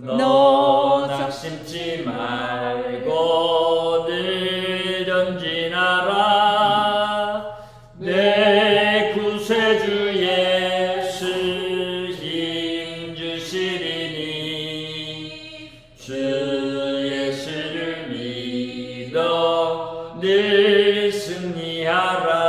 너 낙심치 말고 늘 전진하라. 내 구세주 예수 힘 주시리니 주 예수를 믿어 늘 승리하라.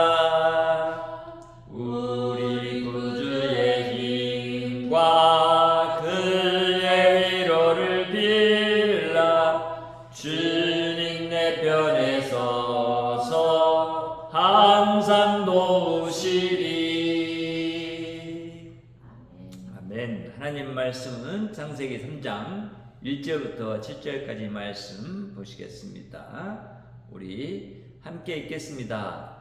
우리 구주의 힘과 그의 위로를 빌라. 주님 내 편에 서서 항상 도우시리. 아멘. 하나님 말씀은 창세기 3장 1절부터 7절까지 말씀 보시겠습니다. 우리 함께 읽겠습니다.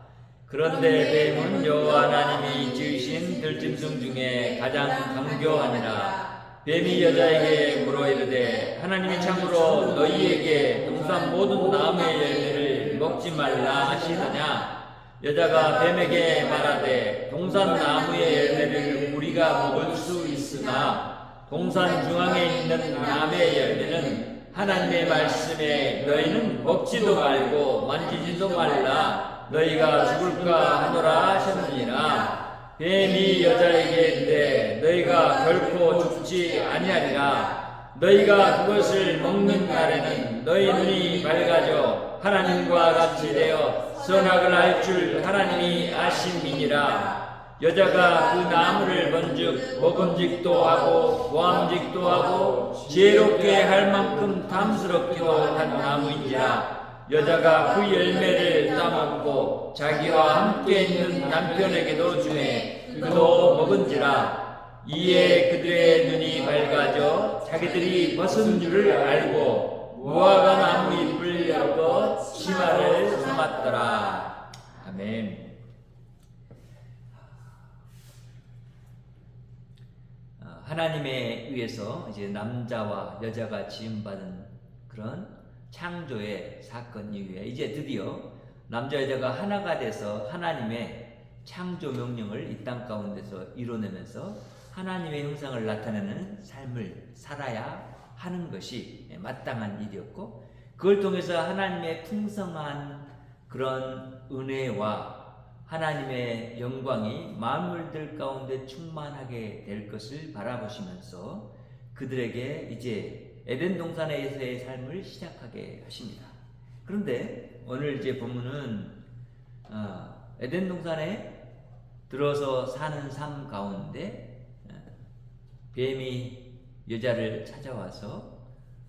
그런데 뱀은 여호와 하나님이 지으신 들짐승 중에 가장 강교하니라. 뱀이 여자에게 물어 이르되 하나님이 참으로 너희에게 동산 모든 나무의 열매를 먹지 말라 하시느냐? 여자가 뱀에게 말하되 동산 나무의 열매를 우리가 먹을 수 있으나 동산 중앙에 있는 나무의 열매는 하나님의 말씀에 너희는 먹지도 말고 만지지도 말라. 너희가 죽을까 하노라 하셨느니라. 뱀이 여자에게 이르되 너희가 결코 죽지 아니하리라. 너희가 그것을 먹는 날에는 너희 눈이 밝아져 하나님과 같이 되어 선악을 알 줄 하나님이 아심이니라. 여자가 그 나무를 본즉 먹음직도 하고 보암직도 하고 지혜롭게 할 만큼 탐스럽기도 한 나무인지라. 여자가 그 열매를 따먹고 자기와 함께 있는 남편에게도 주매 그도 먹은지라. 이에 그들의 눈이 밝아져 자기들이 벗은 줄을 알고 무화과 나무 잎을 엮어 치마를 삼았더라. 아멘. 하나님에 의해서 이제 남자와 여자가 지음받은 그런 창조의 사건 이후에 이제 드디어 남자 여자가 하나가 돼서 하나님의 창조 명령을 이 땅 가운데서 이뤄내면서 하나님의 형상을 나타내는 삶을 살아야 하는 것이 마땅한 일이었고, 그걸 통해서 하나님의 풍성한 그런 은혜와 하나님의 영광이 만물들 가운데 충만하게 될 것을 바라보시면서 그들에게 이제 에덴 동산에서의 삶을 시작하게 하십니다. 그런데 오늘 이제 본문은 에덴 동산에 들어서 사는 삶 가운데 뱀이 여자를 찾아와서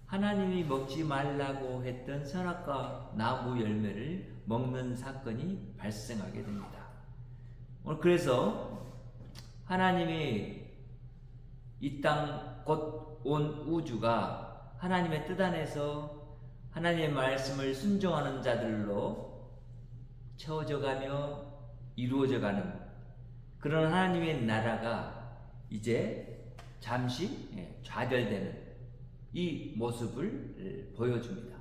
하나님이 먹지 말라고 했던 선악과 나무 열매를 먹는 사건이 발생하게 됩니다. 오늘 그래서 하나님이 이 땅 곧 온 우주가 하나님의 뜻 안에서 하나님의 말씀을 순종하는 자들로 채워져 가며 이루어져 가는 그런 하나님의 나라가 이제 잠시 좌절되는 이 모습을 보여줍니다.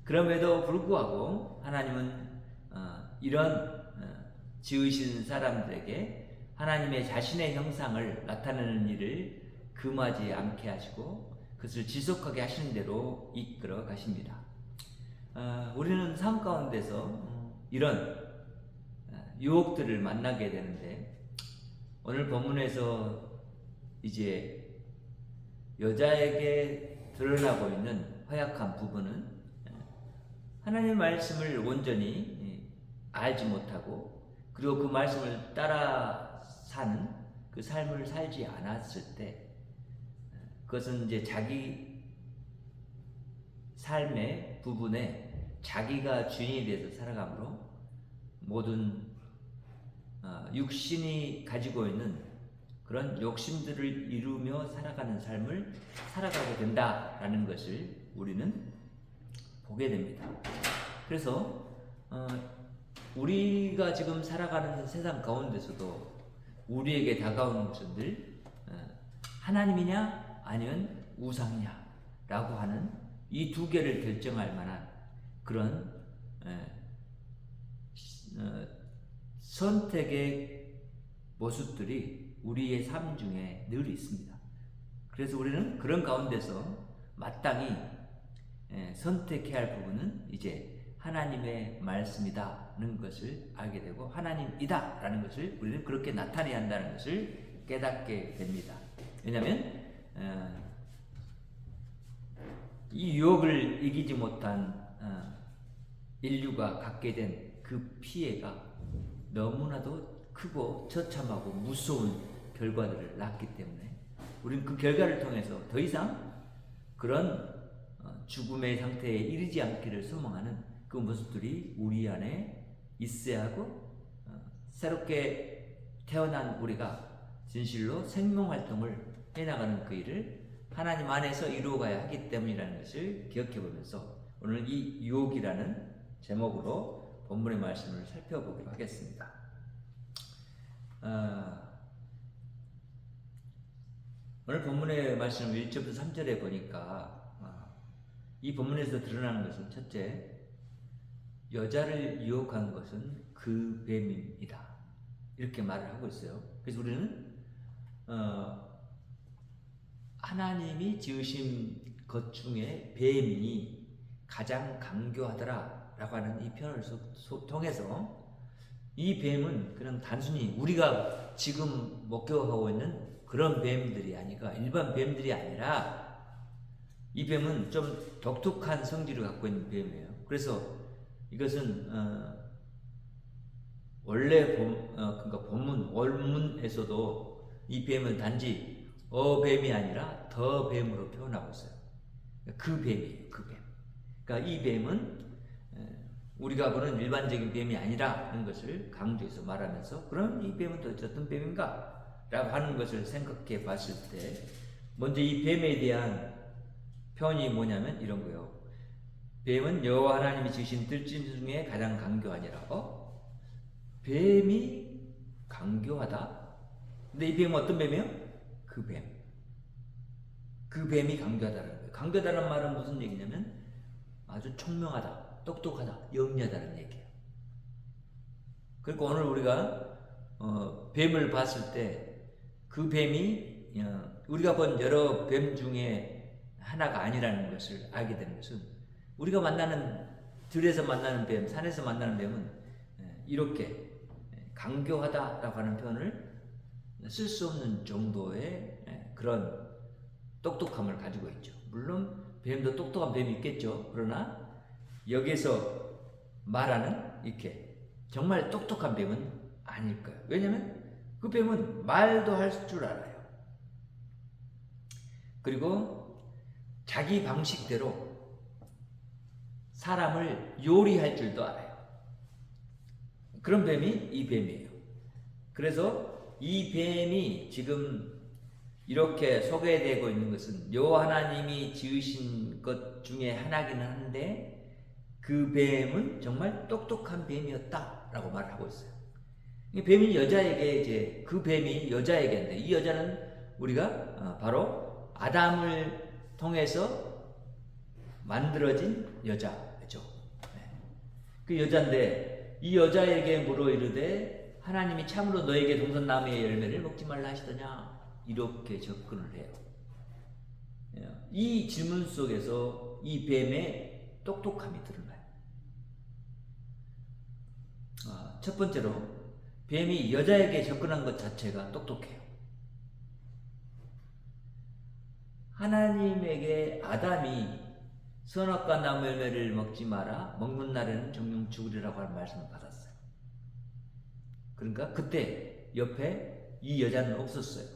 그럼에도 불구하고 하나님은 이런 지으신 사람들에게 하나님의 자신의 형상을 나타내는 일을 금하지 않게 하시고 그것을 지속하게 하시는 대로 이끌어 가십니다. 우리는 삶 가운데서 이런 유혹들을 만나게 되는데, 오늘 본문에서 이제 여자에게 드러나고 있는 허약한 부분은 하나님의 말씀을 온전히 알지 못하고 그리고 그 말씀을 따라 사는 그 삶을 살지 않았을 때, 그것은 이제 자기 삶의 부분에 자기가 주인이 돼서 살아가므로 모든 육신이 가지고 있는 그런 욕심들을 이루며 살아가는 삶을 살아가게 된다라는 것을 우리는 보게 됩니다. 그래서 우리가 지금 살아가는 세상 가운데서도 우리에게 다가오는 것들 하나님이냐 아니면 우상이냐 라고 하는 이 두 개를 결정할 만한 그런 선택의 모습들이 우리의 삶 중에 늘 있습니다. 그래서 우리는 그런 가운데서 마땅히 선택해야 할 부분은 이제 하나님의 말씀이다는 것을 알게 되고 하나님이다라는 것을 우리는 그렇게 나타내야 한다는 것을 깨닫게 됩니다. 왜냐하면 이 유혹을 이기지 못한 인류가 갖게 된 그 피해가 너무나도 크고 처참하고 무서운 결과들을 낳기 때문에 우리는 그 결과를 통해서 더 이상 그런 죽음의 상태에 이르지 않기를 소망하는 그 모습들이 우리 안에 있어야 하고 새롭게 태어난 우리가 진실로 생명활동을 해나가는 그 일을 하나님 안에서 이루어가야 하기 때문이라는 것을 기억해 보면서 오늘 이 유혹이라는 제목으로 본문의 말씀을 살펴보기로 하겠습니다. 오늘 본문의 말씀 1절부터 3절에 보니까 이 본문에서 드러나는 것은 첫째, 여자를 유혹한 것은 그 뱀입니다. 이렇게 말을 하고 있어요. 그래서 우리는 하나님이 지으신 것 중에 뱀이 가장 강교하더라 라고 하는 이 표현을 통해서 이 뱀은 그냥 단순히 우리가 지금 목격하고 있는 그런 뱀들이 아니라 일반 뱀들이 아니라 이 뱀은 좀 독특한 성질을 갖고 있는 뱀이에요. 그래서 이것은 원래 그러니까 본문 원문에서도 이 뱀은 단지 어뱀이 아니라 더 뱀으로 표현하고 있어요. 그 뱀이에요. 그 뱀. 그러니까 이 뱀은 우리가 보는 일반적인 뱀이 아니라는 것을 강조해서 말하면서 그럼 이 뱀은 도대체 어떤 뱀인가? 라고 하는 것을 생각해 봤을 때 먼저 이 뱀에 대한 표현이 뭐냐면 이런 거예요. 뱀은 여호와 하나님이 지으신 뜰짐 중에 가장 강교하니라고. 뱀이 강교하다? 근데 이 뱀은 어떤 뱀이에요? 그 뱀. 그 뱀이 강교하다는 거예요. 강교하다는 말은 무슨 얘기냐면 아주 총명하다. 똑똑하다, 영리하다는 얘기예요. 그러니까 오늘 우리가 뱀을 봤을 때 그 뱀이 우리가 본 여러 뱀 중에 하나가 아니라는 것을 알게 되는 것은 우리가 만나는 들에서 만나는 뱀, 산에서 만나는 뱀은 이렇게 강교하다라고 하는 표현을 쓸 수 없는 정도의 그런 똑똑함을 가지고 있죠. 물론 뱀도 똑똑한 뱀이 있겠죠. 그러나 여기서 말하는 이렇게 정말 똑똑한 뱀은 아닐 거예요. 왜냐하면 그 뱀은 말도 할 줄 알아요. 그리고 자기 방식대로 사람을 요리할 줄도 알아요. 그런 뱀이 이 뱀이에요. 그래서 이 뱀이 지금 이렇게 소개되고 있는 것은 여호와 하나님이 지으신 것 중에 하나기는 한데 그 뱀은 정말 똑똑한 뱀이었다라고 말을 하고 있어요. 뱀이 여자에게 이제 그 뱀이 여자에게인데 이 여자는 우리가 바로 아담을 통해서 만들어진 여자죠. 그 여자인데 이 여자에게 물어 이르되 하나님이 참으로 너에게 동산나무의 열매를 먹지 말라 하시더냐 이렇게 접근을 해요. 이 질문 속에서 이 뱀의 똑똑함이 드러나요. 첫 번째로 뱀이 여자에게 접근한 것 자체가 똑똑해요. 하나님에게 아담이 선악과 나무 열매를 먹지 마라 먹는 날에는 정령 죽으리라고 하는 말씀을 받았어요. 그러니까 그때 옆에 이 여자는 없었어요.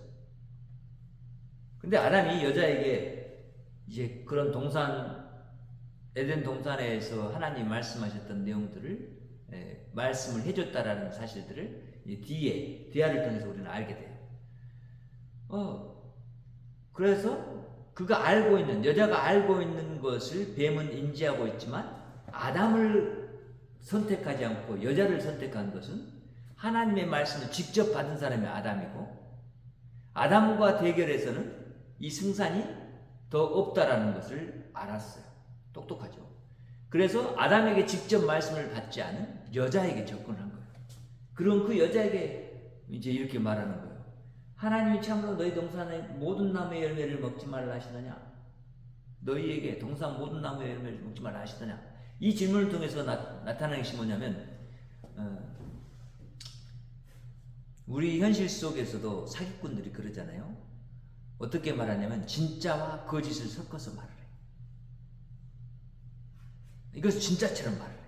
근데 아담이 여자에게 이제 그런 에덴 동산에서 하나님 말씀하셨던 내용들을 말씀을 해줬다라는 사실들을 디아를 통해서 우리는 알게 돼요. 그래서 여자가 알고 있는 것을 뱀은 인지하고 있지만 아담을 선택하지 않고 여자를 선택한 것은 하나님의 말씀을 직접 받은 사람이 아담이고 아담과 대결에서는 이 승산이 더 없다라는 것을 알았어요. 똑똑하죠. 그래서 아담에게 직접 말씀을 받지 않은 여자에게 접근한 거예요. 그럼 그 여자에게 이제 이렇게 말하는 거예요. 하나님이 참으로 너희 동산의 모든 나무의 열매를 먹지 말라 하시느냐? 너희에게 동산 모든 나무의 열매를 먹지 말라 하시더냐. 이 질문을 통해서 나타나는 것이 뭐냐면 우리 현실 속에서도 사기꾼들이 그러잖아요. 어떻게 말하냐면 진짜와 거짓을 섞어서 말을 해요. 이것을 진짜처럼 말을 해요.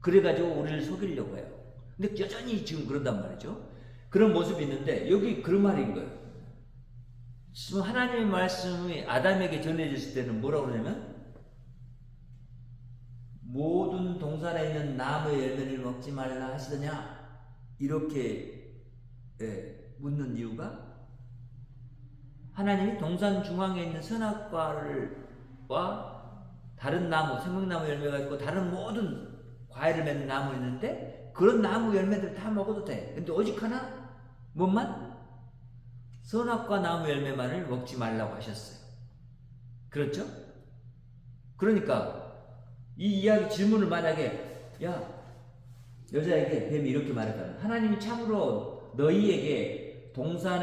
그래가지고 우리를 속이려고 해요. 근데 여전히 지금 그런단 말이죠. 그런 모습이 있는데 여기 그런 말인 거예요. 지금 하나님의 말씀이 아담에게 전해졌을 때는 뭐라고 그러냐면 모든 동산에 있는 나무의 열매를 먹지 말라 하시더냐 이렇게 묻는 이유가 하나님이 동산 중앙에 있는 선악과와 다른 나무, 생명나무 열매가 있고 다른 모든 과일을 맺는 나무 있는데 그런 나무 열매들 다 먹어도 돼. 근데 오직 하나 뭔만? 선악과 나무 열매만을 먹지 말라고 하셨어요. 그렇죠? 그러니까 이 이야기 질문을 만약에 여자에게 뱀이 이렇게 말했다면 하나님이 참으로 너희에게 동산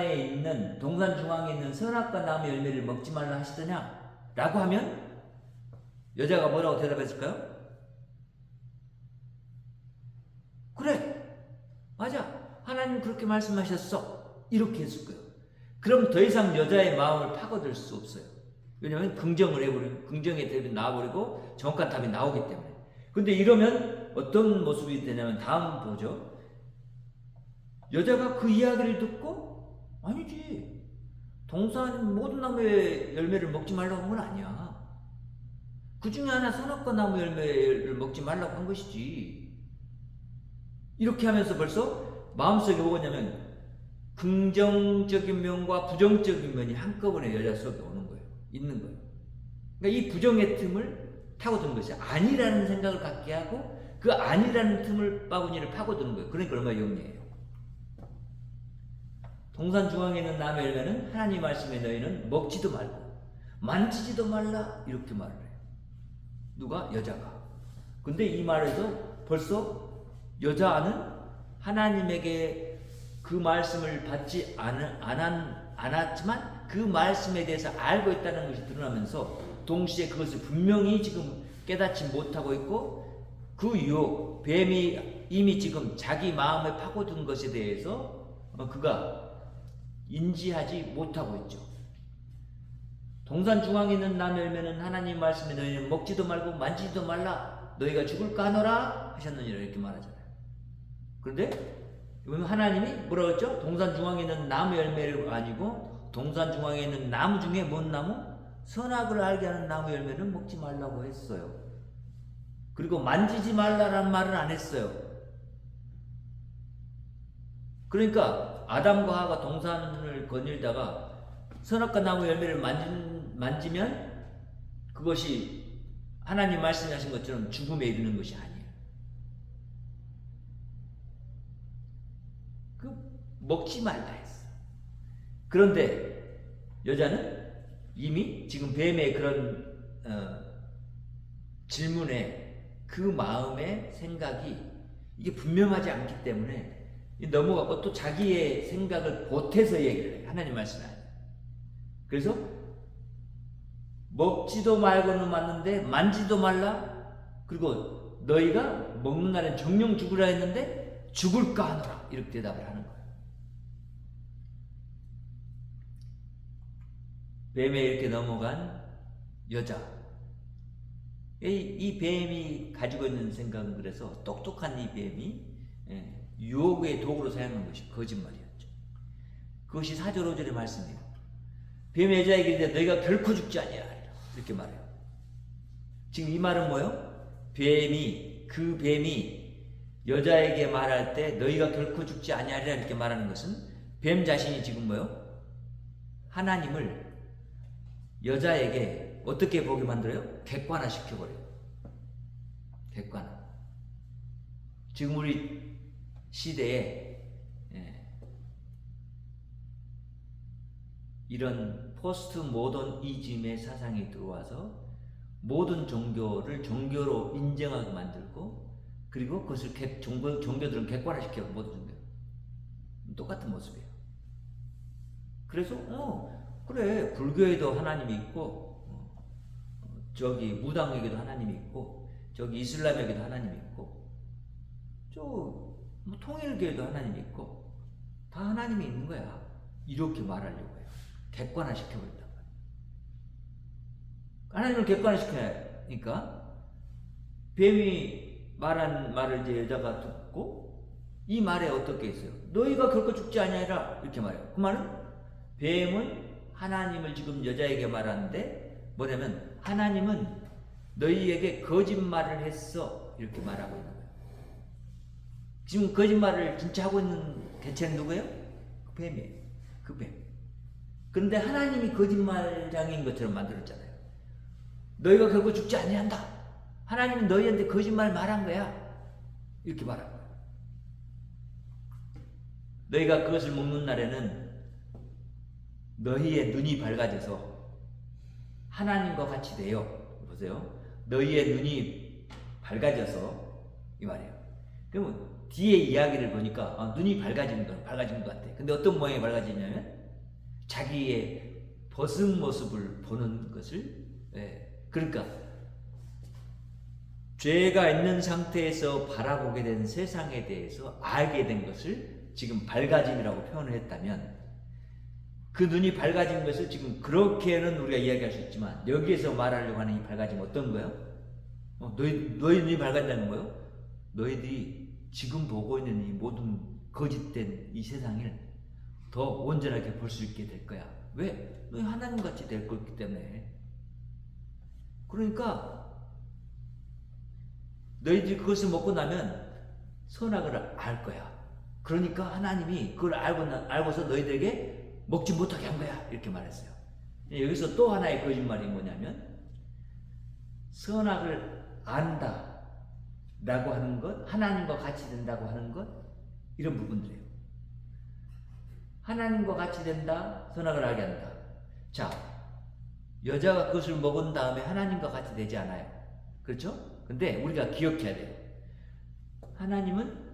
중앙에 있는 선악과 나무 열매를 먹지 말라 하시더냐? 라고 하면 여자가 뭐라고 대답했을까요? 그래, 맞아, 하나님 그렇게 말씀하셨어, 이렇게 했을 거예요. 그럼 더 이상 여자의 마음을 파고들 수 없어요. 왜냐하면 긍정을 해버리고 긍정의 답이 나와버리고 정확한 답이 나오기 때문에. 근데 이러면 어떤 모습이 되냐면 다음 보죠. 여자가 그 이야기를 듣고 아니지, 동산 모든 나무의 열매를 먹지 말라고 한 건 아니야. 그 중에 하나 선악과 나무 열매를 먹지 말라고 한 것이지. 이렇게 하면서 벌써 마음속에 뭐냐면 긍정적인 면과 부정적인 면이 한꺼번에 여자 속에 오는 거예요. 있는 거예요. 그러니까 이 부정의 틈을 타고드는 것이 아니라는 생각을 갖게 하고 그 아니라는 틈을 바구니를 파고드는 거예요. 그러니까 얼마나 영리해요. 동산 중앙에 있는 나무 열매는 하나님 말씀에 너희는 먹지도 말고 만지지도 말라 이렇게 말을 해요. 누가? 여자가. 근데 이 말에서 벌써 여자는 하나님에게 그 말씀을 받지 않았지만 그 말씀에 대해서 알고 있다는 것이 드러나면서 동시에 그것을 분명히 지금 깨닫지 못하고 있고 그 유혹, 뱀이 이미 지금 자기 마음에 파고든 것에 대해서 그가 인지하지 못하고 있죠. 동산 중앙에 있는 나무 열매는 하나님 말씀에 너희는 먹지도 말고 만지지도 말라, 너희가 죽을까 하노라 하셨느니라 이렇게 말하잖아요. 그런데 하나님이 뭐라고 했죠? 동산 중앙에 있는 나무 열매가 아니고 동산 중앙에 있는 나무 중에 뭔 나무? 선악을 알게 하는 나무 열매는 먹지 말라고 했어요. 그리고 만지지 말라라는 말은 안 했어요. 그러니까 아담과 하와가 동산을 거닐다가 선악과 나무 열매를 만지면 그것이 하나님 말씀하신 것처럼 죽음에 이르는 것이 아니에요. 먹지 말라 했어. 그런데 여자는 이미 지금 뱀의 그런 질문에 그 마음의 생각이 이게 분명하지 않기 때문에 넘어가고 또 자기의 생각을 보태서 얘기를 해요. 하나님 말씀이 아니에요. 그래서 먹지도 말고는 맞는데 만지도 말라. 그리고 너희가 먹는 날엔 정령 죽으라 했는데 죽을까 하노라 이렇게 대답을 하는 거예요. 뱀에 이렇게 넘어간 여자. 이 뱀이 가지고 있는 생각은 그래서 똑똑한 이 뱀이 유혹의 도구로 사용한 것이 거짓말이었죠. 그것이 4절 5절의 말씀이에요. 뱀이 여자에게 이르되 너희가 결코 죽지 아니하리라 이렇게 말해요. 지금 이 말은 뭐예요? 그 뱀이 여자에게 말할 때 너희가 결코 죽지 아니하리라 이렇게 말하는 것은 뱀 자신이 지금 뭐예요? 하나님을 여자에게 어떻게 보게 만들어요? 객관화 시켜버려요. 객관화. 지금 우리 시대에 이런 포스트 모더니즘의 사상이 들어와서 모든 종교를 종교로 인정하게 만들고 그리고 그것을 종교들은 객관화시켜 모든 종교. 똑같은 모습이에요. 그래서 그래 불교에도 하나님이 있고 저기 무당에게도 하나님이 있고, 저기 이슬람에게도 하나님이 있고, 뭐 통일교에도 하나님이 있고, 다 하나님이 있는 거야. 이렇게 말하려고 해요. 객관화시켜버린단 말이야. 하나님을 객관화시켜니까 뱀이 말한 말을 이제 여자가 듣고 이 말에 어떻게 했어요? 너희가 결코 죽지 아니하리라 이렇게 말해요. 그 말은 뱀은 하나님을 지금 여자에게 말하는데 뭐냐면 하나님은 너희에게 거짓말을 했어 이렇게 말하고 있는 거예요. 지금 거짓말을 진짜 하고 있는 개체는 누구예요? 그 뱀이에요. 그 뱀. 그런데 하나님이 거짓말장인 것처럼 만들었잖아요. 너희가 결국 죽지 아니한다. 하나님은 너희한테 거짓말 말한 거야. 이렇게 말한 거야. 너희가 그것을 먹는 날에는 너희의 눈이 밝아져서 하나님과 같이 돼요. 보세요. 너희의 눈이 밝아져서 이 말이에요. 그러면 뒤에 이야기를 보니까 눈이 밝아진 것 같아. 근데 어떤 모양이 밝아지냐면 자기의 벗은 모습을 보는 것을 그러니까 죄가 있는 상태에서 바라보게 된 세상에 대해서 알게 된 것을 지금 밝아짐이라고 표현을 했다면 그 눈이 밝아진 것을 지금 그렇게는 우리가 이야기할 수 있지만 여기에서 말하려고 하는 이 밝아짐 어떤 거예요? 너희 눈이 밝아진다는 거예요? 너희들이 지금 보고 있는 이 모든 거짓된 이 세상을 더 온전하게 볼 수 있게 될 거야. 왜? 너희 하나님같이 될 거기 때문에. 그러니까 너희들이 그것을 먹고 나면 선악을 알 거야. 그러니까 하나님이 그걸 알고서 너희들에게 먹지 못하게 한 거야. 이렇게 말했어요. 여기서 또 하나의 거짓말이 뭐냐면 선악을 안다 라고 하는 것, 하나님과 같이 된다고 하는 것, 이런 부분들이에요. 하나님과 같이 된다, 선악을 알게 한다. 자, 여자가 그것을 먹은 다음에 하나님과 같이 되지 않아요. 그렇죠? 근데 우리가 기억해야 돼요. 하나님은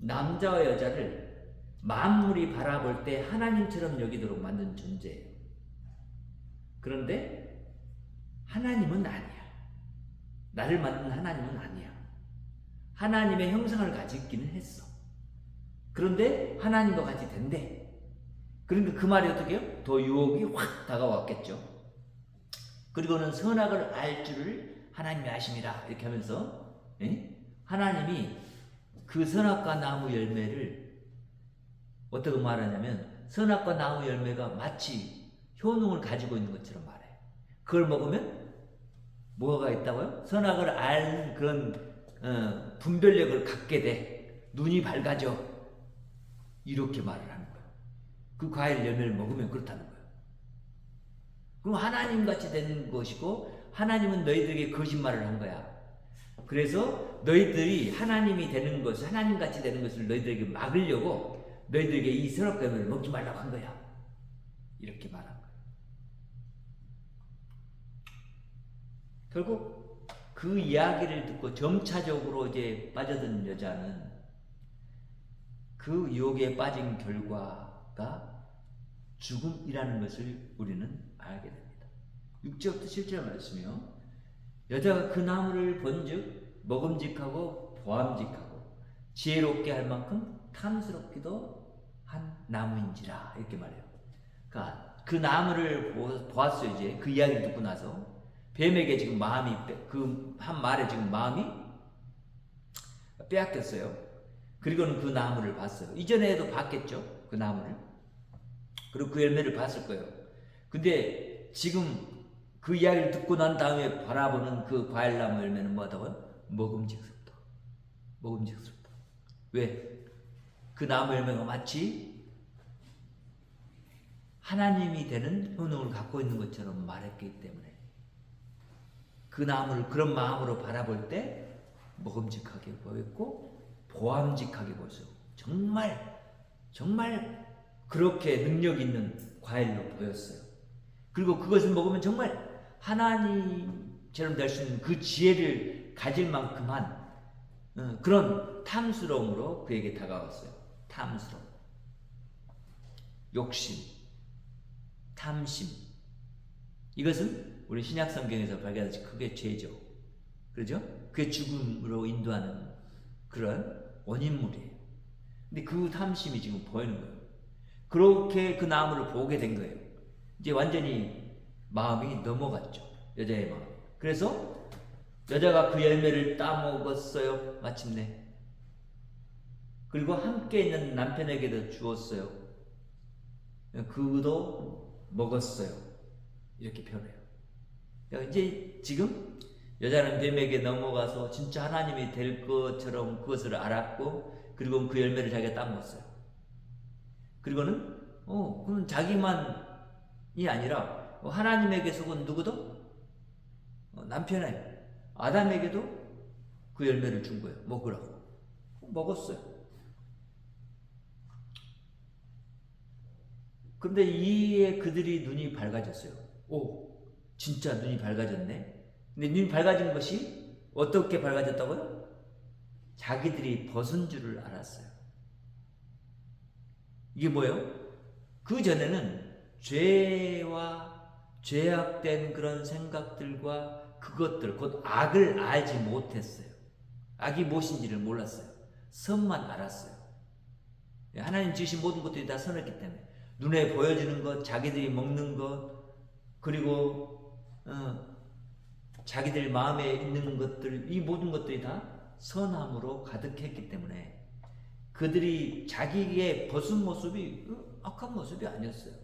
남자와 여자를 만물이 바라볼 때 하나님처럼 여기도록 만든 존재예요. 그런데 하나님은 아니야. 나를 만든 하나님은 아니야. 하나님의 형상을 가지기는 했어. 그런데 하나님과 같이 된대. 그러니까 그 말이 어떻게 해요? 더 유혹이 확 다가왔겠죠. 그리고는 선악을 알 줄을 하나님이 아심이라 이렇게 하면서 하나님이 그 선악과 나무 열매를 어떻게 말하냐면 선악과 나무 열매가 마치 효능을 가지고 있는 것처럼 말해요. 그걸 먹으면 뭐가 있다고요? 선악을 알 그런 분별력을 갖게 돼. 눈이 밝아져. 이렇게 말을 하는 거예요. 그 과일 열매를 먹으면 그렇다는 거예요. 그럼 하나님같이 되는 것이고 하나님은 너희들에게 거짓말을 한 거야. 그래서 너희들이 하나님이 되는 것을 하나님같이 되는 것을 너희들에게 막으려고 너희들에게 이 선악과 열매를 먹지 말라고 한 거야. 이렇게 말한 거예요. 결국 그 이야기를 듣고 점차적으로 이제 빠져든 여자는 그 유혹에 빠진 결과가 죽음이라는 것을 우리는 알게 됩니다. 6절부터 7절 말씀이요. 여자가 그 나무를 본즉 먹음직하고 보암직하고 지혜롭게 할 만큼 탐스럽기도 한 나무인지라 이렇게 말해요. 그러니까 그 나무를 보았어요. 이제 그 이야기를 듣고 나서 뱀에게 지금 마음이 그 한 말에 지금 마음이 빼앗겼어요. 그리고는 그 나무를 봤어요. 이전에도 봤겠죠. 그 나무를. 그리고 그 열매를 봤을 거예요. 근데 지금 그 이야기를 듣고 난 다음에 바라보는 그 과일나무 열매는 뭐하다고요? 먹음직스럽다. 먹음직스럽다. 왜? 그 나무 열매가 마치 하나님이 되는 효능을 갖고 있는 것처럼 말했기 때문에 그 나무를 그런 마음으로 바라볼 때 먹음직하게 보였고 보암직하게 보였어요. 정말 그렇게 능력 있는 과일로 보였어요. 그리고 그것을 먹으면 정말 하나님처럼 될 수 있는 그 지혜를 가질 만큼한 그런 탐스러움으로 그에게 다가왔어요. 탐스러움, 욕심, 탐심. 이것은 우리 신약 성경에서 발견하듯이 그게 죄죠. 그죠? 그게 죽음으로 인도하는 그런 원인물이에요. 근데 그 탐심이 지금 보이는 거예요. 그렇게 그 나무를 보게 된 거예요. 이제 완전히 마음이 넘어갔죠. 여자의 마음. 그래서 여자가 그 열매를 따먹었어요. 마침내. 그리고 함께 있는 남편에게도 주었어요. 그도 먹었어요. 이렇게 표현해요. 이제 지금 여자는 뱀에게 넘어가서 진짜 하나님이 될 것처럼 그것을 알았고, 그리고 그 열매를 자기가 따먹었어요. 그리고는 그건 자기만이 아니라 하나님에게 속은 누구도 남편의 아담에게도 그 열매를 준 거예요. 먹으라고. 먹었어요. 그런데 이에 그들이 눈이 밝아졌어요. 오, 진짜 눈이 밝아졌네. 근데 눈이 밝아진 것이 어떻게 밝아졌다고요? 자기들이 벗은 줄을 알았어요. 이게 뭐예요? 그 전에는 죄와 죄악된 그런 생각들과 그것들, 곧 악을 알지 못했어요. 악이 무엇인지를 몰랐어요. 선만 알았어요. 하나님 지으신 모든 것들이 다 선했기 때문에 눈에 보여지는 것, 자기들이 먹는 것, 그리고 자기들 마음에 있는 것들, 이 모든 것들이 다 선함으로 가득했기 때문에 그들이 자기의 벗은 모습이 악한 모습이 아니었어요.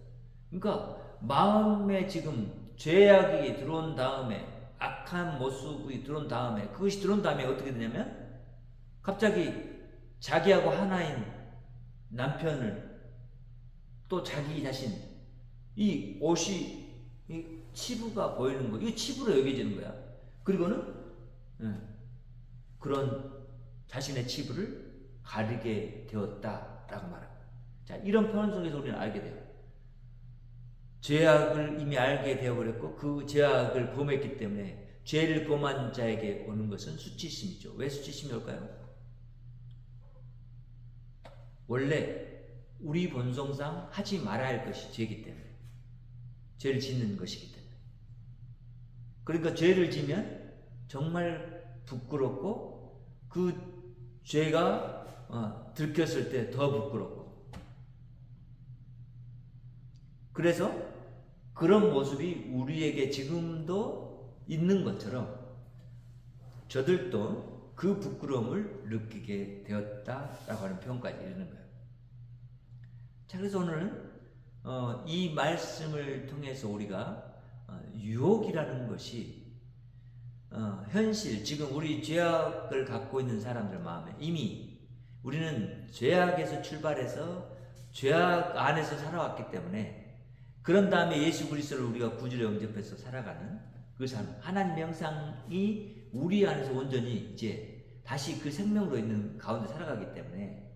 그러니까 마음에 지금 죄악이 들어온 다음에, 악한 모습이 들어온 다음에, 그것이 들어온 다음에 어떻게 되냐면 갑자기 자기하고 하나인 남편을, 또 자기 자신, 이 옷이 이 치부가 보이는 거, 이거 치부로 여겨지는 거야. 그리고는 그런 자신의 치부를 가리게 되었다라고 말합니다. 자, 이런 표현 속에서 우리는 알게 돼요. 죄악을 이미 알게 되어버렸고, 그 죄악을 범했기 때문에 죄를 범한 자에게 오는 것은 수치심이죠. 왜 수치심이 올까요? 원래 우리 본성상 하지 말아야 할 것이 죄이기 때문에, 죄를 짓는 것이기 때문에. 그러니까 죄를 지면 정말 부끄럽고, 그 죄가 들켰을 때 더 부끄럽고, 그래서 그런 모습이 우리에게 지금도 있는 것처럼 저들도 그 부끄러움을 느끼게 되었다라고 하는 표현까지 이르는 거예요. 자, 그래서 오늘은 이 말씀을 통해서 우리가 유혹이라는 것이 현실, 지금 우리 죄악을 갖고 있는 사람들 마음에 이미 우리는 죄악에서 출발해서 죄악 안에서 살아왔기 때문에, 그런 다음에 예수 그리스도를 우리가 구주로 영접해서 살아가는 그 삶, 하나님 형상이 우리 안에서 온전히 이제 다시 그 생명으로 있는 가운데 살아가기 때문에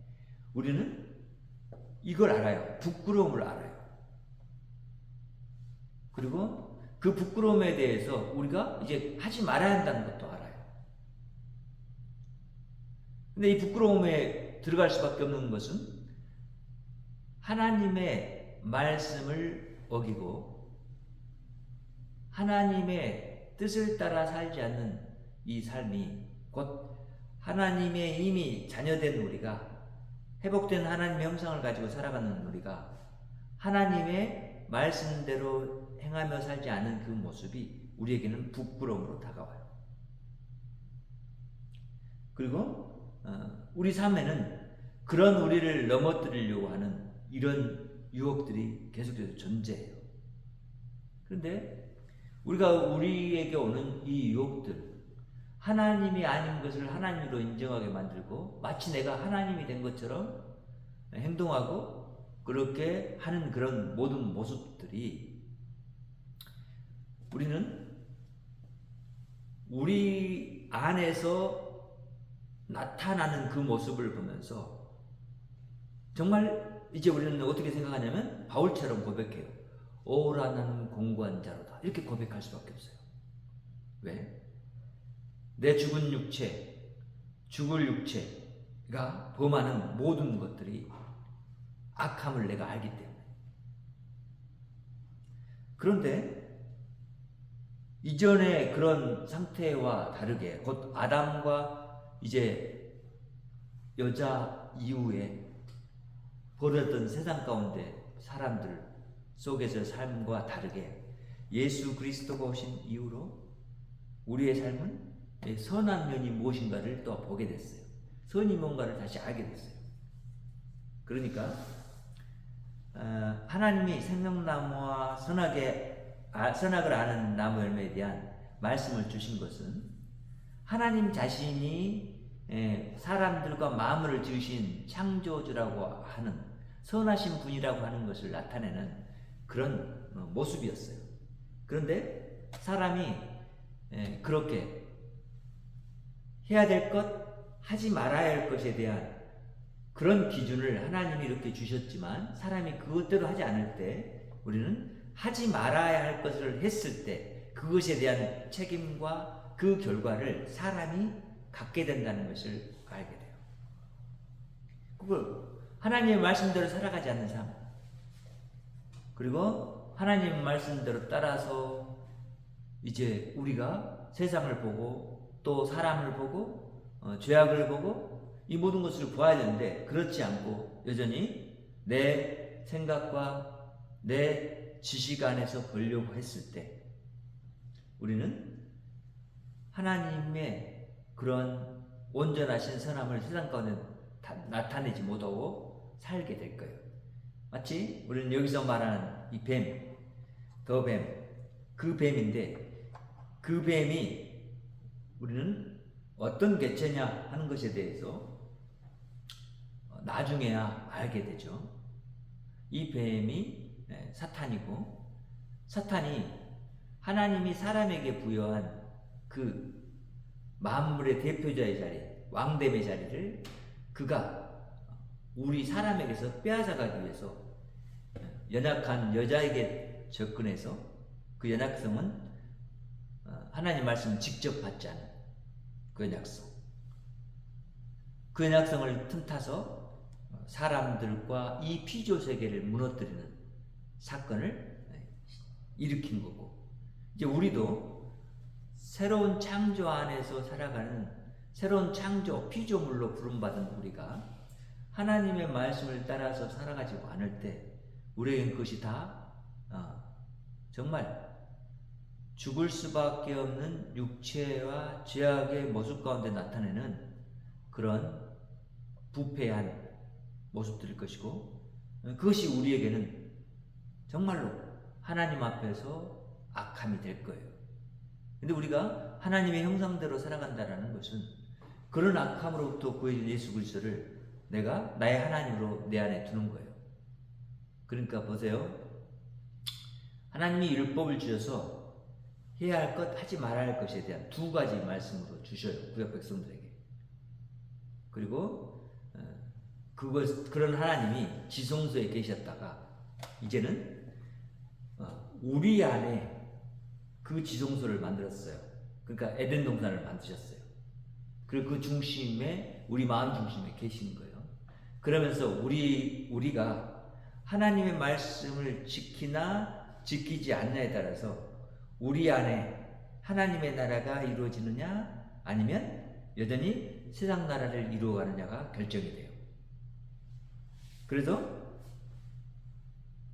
우리는 이걸 알아요. 부끄러움을 알아요. 그리고 그 부끄러움에 대해서 우리가 이제 하지 말아야 한다는 것도 알아요. 근데 이 부끄러움에 들어갈 수밖에 없는 것은 하나님의 말씀을 어기고 하나님의 뜻을 따라 살지 않는 이 삶이, 곧 하나님의 이미 자녀된 우리가, 회복된 하나님 형상을 가지고 살아가는 우리가 하나님의 말씀대로 행하며 살지 않은 그 모습이 우리에게는 부끄러움으로 다가와요. 그리고 우리 삶에는 그런 우리를 넘어뜨리려고 하는 이런 유혹들이 계속해서 존재해요. 그런데 우리에게 오는 이 유혹들, 하나님이 아닌 것을 하나님으로 인정하게 만들고 마치 내가 하나님이 된 것처럼 행동하고 그렇게 하는 그런 모든 모습들이, 우리는 우리 안에서 나타나는 그 모습을 보면서 정말 이제 우리는 어떻게 생각하냐면 바울처럼 고백해요. 오라 나는 공고한 자로다. 이렇게 고백할 수밖에 없어요. 왜? 내 죽은 육체, 죽을 육체가 범하는 모든 것들이 악함을 내가 알기 때문에. 그런데 이전의 그런 상태와 다르게 곧 아담과 이제 여자 이후에 벌어졌던 세상 가운데 사람들 속에서 삶과 다르게 예수 그리스도가 오신 이후로 우리의 삶은 선한 면이 무엇인가를 또 보게 됐어요. 선이 뭔가를 다시 알게 됐어요. 그러니까 하나님이 생명나무와 선악을 아는 나무 열매에 대한 말씀을 주신 것은 하나님 자신이 사람들과 마음을 지으신 창조주라고 하는 선하신 분이라고 하는 것을 나타내는 그런 모습이었어요. 그런데 사람이 그렇게 해야 될 것, 하지 말아야 할 것에 대한 그런 기준을 하나님이 이렇게 주셨지만 사람이 그것대로 하지 않을 때 우리는 하지 말아야 할 것을 했을 때 그것에 대한 책임과 그 결과를 사람이 갖게 된다는 것을 알게 돼요. 그걸 하나님의 말씀대로 살아가지 않는 삶, 그리고 하나님의 말씀대로 따라서 이제 우리가 세상을 보고 또 사람을 보고 죄악을 보고 이 모든 것을 보아야 되는데 그렇지 않고 여전히 내 생각과 내 지식 안에서 보려고 했을 때 우리는 하나님의 그런 온전하신 선함을 세상 가운데 나타내지 못하고 살게 될 거예요. 마치 우리는 여기서 말하는 이 뱀, 더 뱀, 그 뱀인데 그 뱀이 우리는 어떤 개체냐 하는 것에 대해서 나중에야 알게 되죠. 이 뱀이 사탄이고 사탄이 하나님이 사람에게 부여한 그 만물의 대표자의 자리, 왕됨의 자리를 그가 우리 사람에게서 빼앗아가기 위해서 연약한 여자에게 접근해서 그 연약성은 하나님 말씀을 직접 받지 않은 그 연약성, 그 연약성을 틈타서 사람들과 이 피조 세계를 무너뜨리는 사건을 일으킨 거고, 이제 우리도 새로운 창조 안에서 살아가는 새로운 창조 피조물로 부름받은 우리가 하나님의 말씀을 따라서 살아가지 않을 때 우리에겐 그것이 다 정말 죽을 수밖에 없는 육체와 죄악의 모습 가운데 나타내는 그런 부패한 모습들일 것이고, 그것이 우리에게는 정말로 하나님 앞에서 악함이 될 거예요. 근데 우리가 하나님의 형상대로 살아간다는 것은 그런 악함으로부터 구해준 예수 그리스도를 내가 나의 하나님으로 내 안에 두는 거예요. 그러니까 보세요. 하나님이 율법을 주셔서 해야 할 것, 하지 말아야 할 것에 대한 두 가지 말씀으로 주셔요. 구약 백성들에게. 그리고 그런 하나님이 지성소에 계셨다가 이제는 우리 안에 그 지성소를 만들었어요. 그러니까 에덴 동산을 만드셨어요. 그리고 그 중심에 우리 마음 중심에 계신 거예요. 그러면서 우리가 하나님의 말씀을 지키나 지키지 않냐에 따라서 우리 안에 하나님의 나라가 이루어지느냐 아니면 여전히 세상 나라를 이루어가느냐가 결정이 돼요. 그래서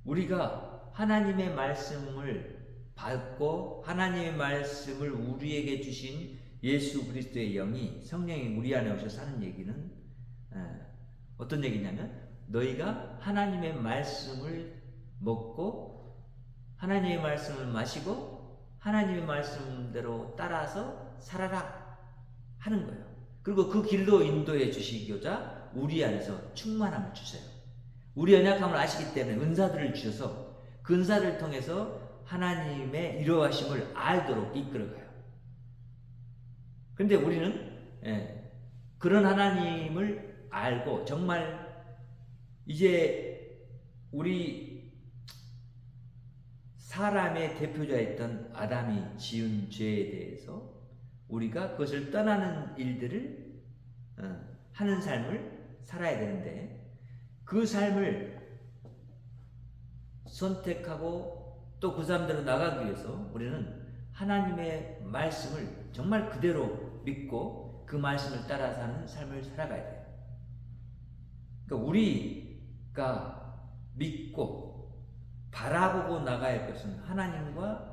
우리가 하나님의 말씀을 받고 하나님의 말씀을 우리에게 주신 예수 그리스도의 영이 성령이 우리 안에 오셔서 사는 얘기는 어떤 얘기냐면 너희가 하나님의 말씀을 먹고 하나님의 말씀을 마시고 하나님의 말씀대로 따라서 살아라 하는 거예요. 그리고 그 길로 인도해 주시고자 우리 안에서 충만함을 주세요. 우리 연약함을 아시기 때문에 은사들을 주셔서 그 은사를 통해서 하나님의 이루어하심을 알도록 이끌어가요. 그런데 우리는 그런 하나님을 알고 정말 이제 우리 사람의 대표자였던 아담이 지은 죄에 대해서 우리가 그것을 떠나는 일들을 하는 삶을 살아야 되는데 그 삶을 선택하고 또 그 삶대로 나가기 위해서 우리는 하나님의 말씀을 정말 그대로 믿고 그 말씀을 따라 사는 삶을 살아가야 돼요. 그러니까 우리가 믿고 바라보고 나가야 할 것은 하나님과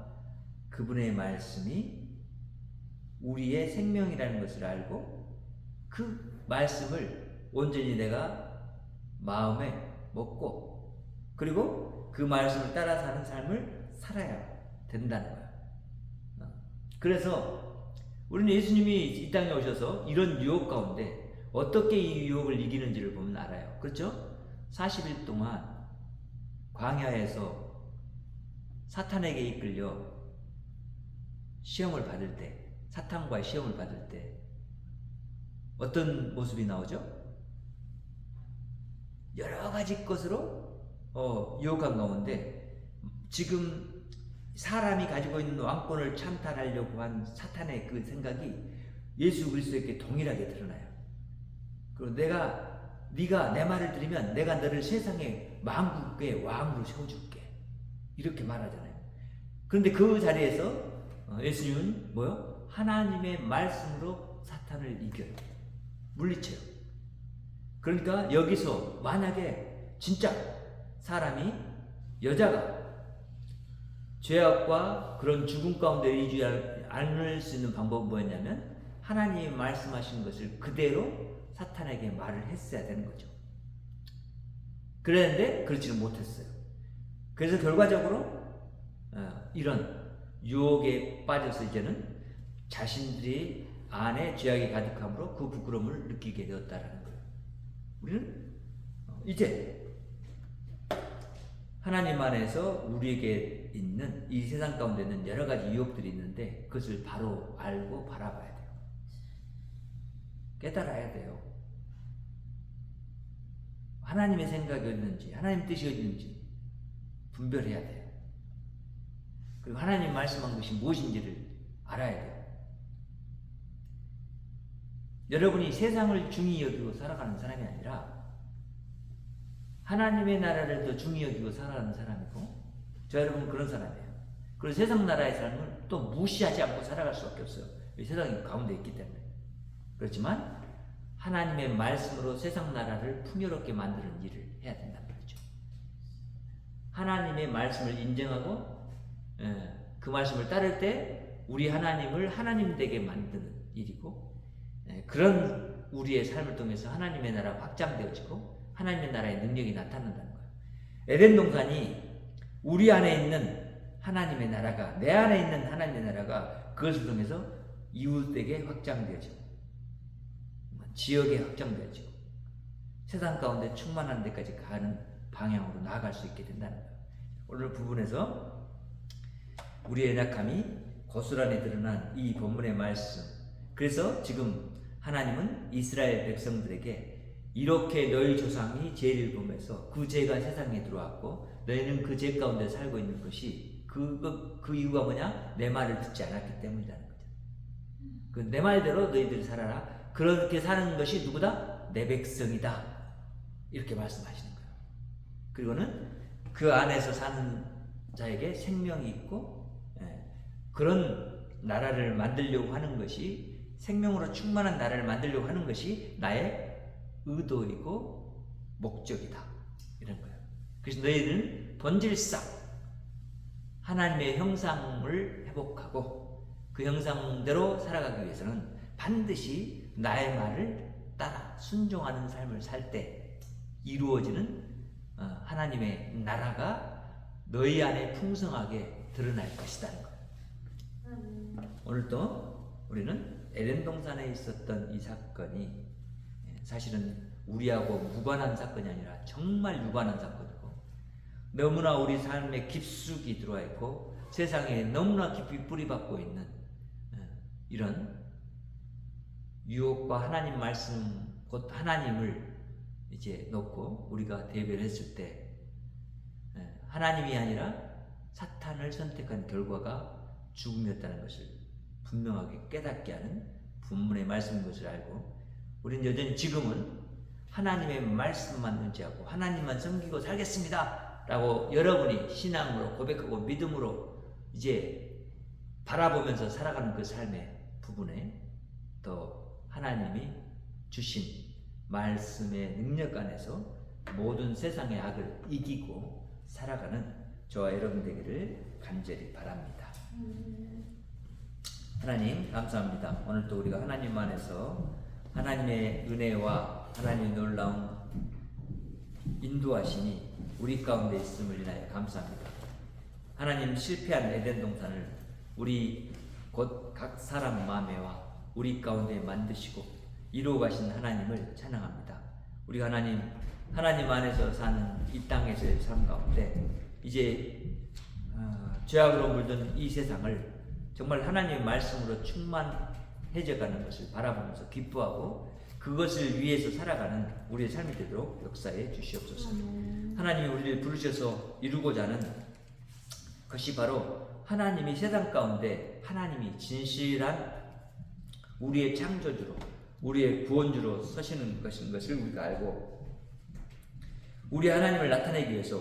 그분의 말씀이 우리의 생명이라는 것을 알고 그 말씀을 온전히 내가 마음에 먹고 그리고 그 말씀을 따라 사는 삶을 살아야 된다는 거야. 그래서 우리는 예수님이 이 땅에 오셔서 이런 유혹 가운데 어떻게 이 유혹을 이기는지를 보면 알아요. 그렇죠? 40일 동안 광야에서 사탄에게 이끌려 시험을 받을 때, 사탄과의 시험을 받을 때 어떤 모습이 나오죠? 여러 가지 것으로 유혹한 가운데 지금 사람이 가지고 있는 왕권을 찬탈하려고 한 사탄의 그 생각이 예수 그리스도에게 동일하게 드러나요. 그리고 네가 내 말을 들으면 내가 너를 세상의 만국의 왕으로 세워줄게 이렇게 말하잖아요. 그런데 그 자리에서 예수님은 뭐요? 하나님의 말씀으로 사탄을 이겨요. 물리쳐요. 그러니까 여기서 만약에 진짜 사람이 여자가 죄악과 그런 죽음 가운데 이주지 않을 수 있는 방법은 뭐였냐면 하나님이 말씀하신 것을 그대로 사탄에게 말을 했어야 되는 거죠. 그랬는데 그렇지는 못했어요. 그래서 결과적으로 이런 유혹에 빠져서 이제는 자신들이 안에 죄악이 가득함으로 그 부끄러움을 느끼게 되었다라는 거예요. 우리는 이제 하나님 안에서 우리에게 있는 이 세상 가운데 있는 여러 가지 유혹들이 있는데 그것을 바로 알고 바라봐야 돼요. 깨달아야 돼요. 하나님의 생각이 어딨는지 하나님 뜻이 어딨는지 분별해야 돼요. 그리고 하나님 말씀한 것이 무엇인지를 알아야 돼요. 여러분이 세상을 중히 여기고 살아가는 사람이 아니라 하나님의 나라를 더 중히 여기고 살아가는 사람이고 저 여러분은 그런 사람이에요. 그리고 세상 나라의 삶을 또 무시하지 않고 살아갈 수밖에 없어요. 세상이 가운데 있기 때문에. 그렇지만 하나님의 말씀으로 세상 나라를 풍요롭게 만드는 일을 해야 된단 말이죠. 하나님의 말씀을 인정하고 그 말씀을 따를 때 우리 하나님을 하나님 되게 만드는 일이고 그런 우리의 삶을 통해서 하나님의 나라가 확장되어지고 하나님의 나라의 능력이 나타난다는 거예요. 에덴 동산이 우리 안에 있는 하나님의 나라가 내 안에 있는 하나님의 나라가 그것을 통해서 이웃에게 확장되어지고 지역에 확장되어지고 세상 가운데 충만한 데까지 가는 방향으로 나아갈 수 있게 된다는 거예요. 오늘 부분에서 우리의 연약함이 고스란히 드러난 이 본문의 말씀. 그래서 지금 하나님은 이스라엘 백성들에게 이렇게 너희 조상이 죄를 범해서 그 죄가 세상에 들어왔고 너희는 그 죄 가운데 살고 있는 것이 그 이유가 뭐냐? 내 말을 듣지 않았기 때문이라는 거죠. 그 내 말대로 너희들이 살아라. 그렇게 사는 것이 누구다? 내 백성이다. 이렇게 말씀하시는 거예요. 그리고는 그 안에서 사는 자에게 생명이 있고 그런 나라를 만들려고 하는 것이 생명으로 충만한 나라를 만들려고 하는 것이 나의 의도이고 목적이다. 이런 거예요. 그래서 너희는 본질상 하나님의 형상을 회복하고 그 형상대로 살아가기 위해서는 반드시 나의 말을 따라 순종하는 삶을 살 때 이루어지는 하나님의 나라가 너희 안에 풍성하게 드러날 것이라는 거예요. 오늘도 우리는 에덴 동산에 있었던 이 사건이 사실은 우리하고 무관한 사건이 아니라 정말 유관한 사건이고 너무나 우리 삶에 깊숙이 들어와 있고 세상에 너무나 깊이 뿌리박고 있는 이런 유혹과 하나님 말씀 곧 하나님을 이제 놓고 우리가 대비를 했을 때 하나님이 아니라 사탄을 선택한 결과가 죽음이었다는 것을 분명하게 깨닫게 하는 본문의 말씀인 것을 알고 우리는 여전히 지금은 하나님의 말씀만 의지하고 하나님만 섬기고 살겠습니다 라고 여러분이 신앙으로 고백하고 믿음으로 이제 바라보면서 살아가는 그 삶의 부분에 또 하나님이 주신 말씀의 능력 안에서 모든 세상의 악을 이기고 살아가는 저와 여러분 되기를 간절히 바랍니다. 하나님 감사합니다. 오늘도 우리가 하나님 안에서 하나님의 은혜와 하나님의 놀라운 인도하심이 우리 가운데 있음을 인하여 감사합니다. 하나님 실패한 에덴 동산을 우리 곧 각 사람 마음에와 우리 가운데 만드시고 이루어 가신 하나님을 찬양합니다. 우리 하나님 안에서 사는 이 땅에서의 삶 가운데 이제 죄악으로 물든 이 세상을 정말 하나님의 말씀으로 충만해져가는 것을 바라보면서 기뻐하고 그것을 위해서 살아가는 우리의 삶이 되도록 역사해 주시옵소서. 하나님이 우리를 부르셔서 이루고자 하는 것이 바로 하나님이 세상 가운데 하나님이 진실한 우리의 창조주로 우리의 구원주로 서시는 것인 것을 우리가 알고 우리 하나님을 나타내기 위해서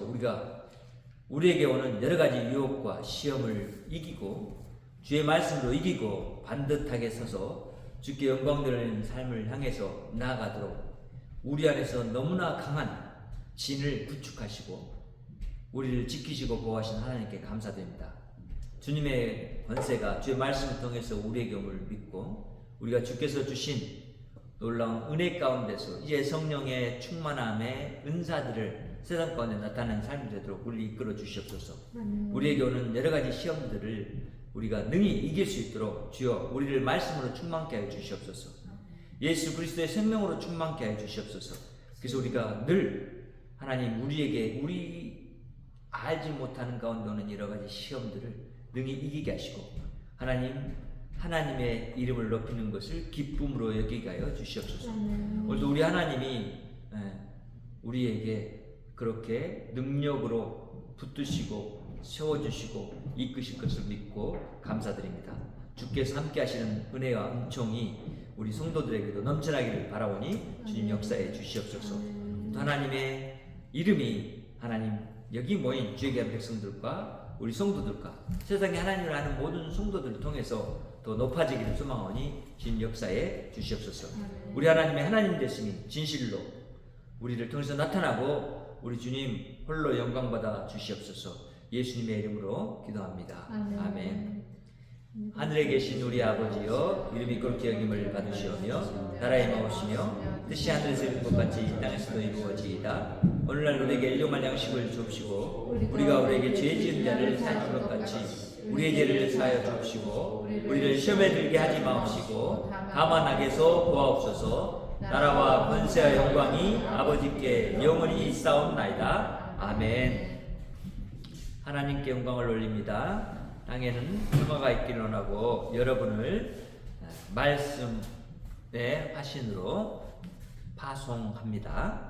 우리에게 오는 여러 가지 유혹과 시험을 이기고 주의 말씀으로 이기고 반듯하게 서서 주께 영광 돌리는 삶을 향해서 나아가도록 우리 안에서 너무나 강한 진을 구축하시고 우리를 지키시고 보호하신 하나님께 감사드립니다. 주님의 권세가 주의 말씀을 통해서 우리에게 옴을 믿고 우리가 주께서 주신 놀라운 은혜 가운데서 이제 성령의 충만함의 은사들을 세상 가운데 나타나는 삶이 되도록 우리를 이끌어 주시옵소서. 우리에게 오는 여러 가지 시험들을 우리가 능히 이길 수 있도록 주여 우리를 말씀으로 충만케 하여 주시옵소서. 예수 그리스도의 생명으로 충만케 하여 주시옵소서. 그래서 우리가 늘 하나님 우리 알지 못하는 가운데 오는 여러 가지 시험들을 능히 이기게 하시고 하나님의 이름을 높이는 것을 기쁨으로 여기게 하여 주시옵소서. 오늘도 우리 하나님이 우리에게 그렇게 능력으로 붙드시고 세워주시고 이끄실 것을 믿고 감사드립니다. 주께서 함께 하시는 은혜와 은총이 우리 성도들에게도 넘쳐나기를 바라오니 주님 역사해 주시옵소서. 또 하나님의 이름이 하나님 여기 모인 주의 귀한 백성들과 우리 성도들과 세상에 하나님을 아는 모든 성도들을 통해서 더 높아지기를 소망하니 주님 역사해 주시옵소서. 우리 하나님의 하나님 되심이 진실로 우리를 통해서 나타나고 우리 주님 홀로 영광 받아 주시옵소서. 예수님의 이름으로 기도합니다. 아멘. 하늘에 계신 우리 아버지여 이름이 그렇게 여김을 받으시오며 나라의 마옵시며 뜻이 하늘에서 이룬 것 같이 땅에서도 이루어지이다. 오늘날 우리에게 일용할 양식을 주옵시고 우리가 우리에게 죄 지은 자를 사하는 것 같이 우리의 죄를 사하여 주옵시고 우리를 시험에 들게 하지 마옵시고 다만 악에서 구하옵소서. 나라와 권세와 영광이 아버지께 영원히 있사옵나이다. 아멘. 하나님께 영광을 올립니다. 땅에는 평화가 있기를 원하고 여러분을 말씀의 화신으로 파송합니다.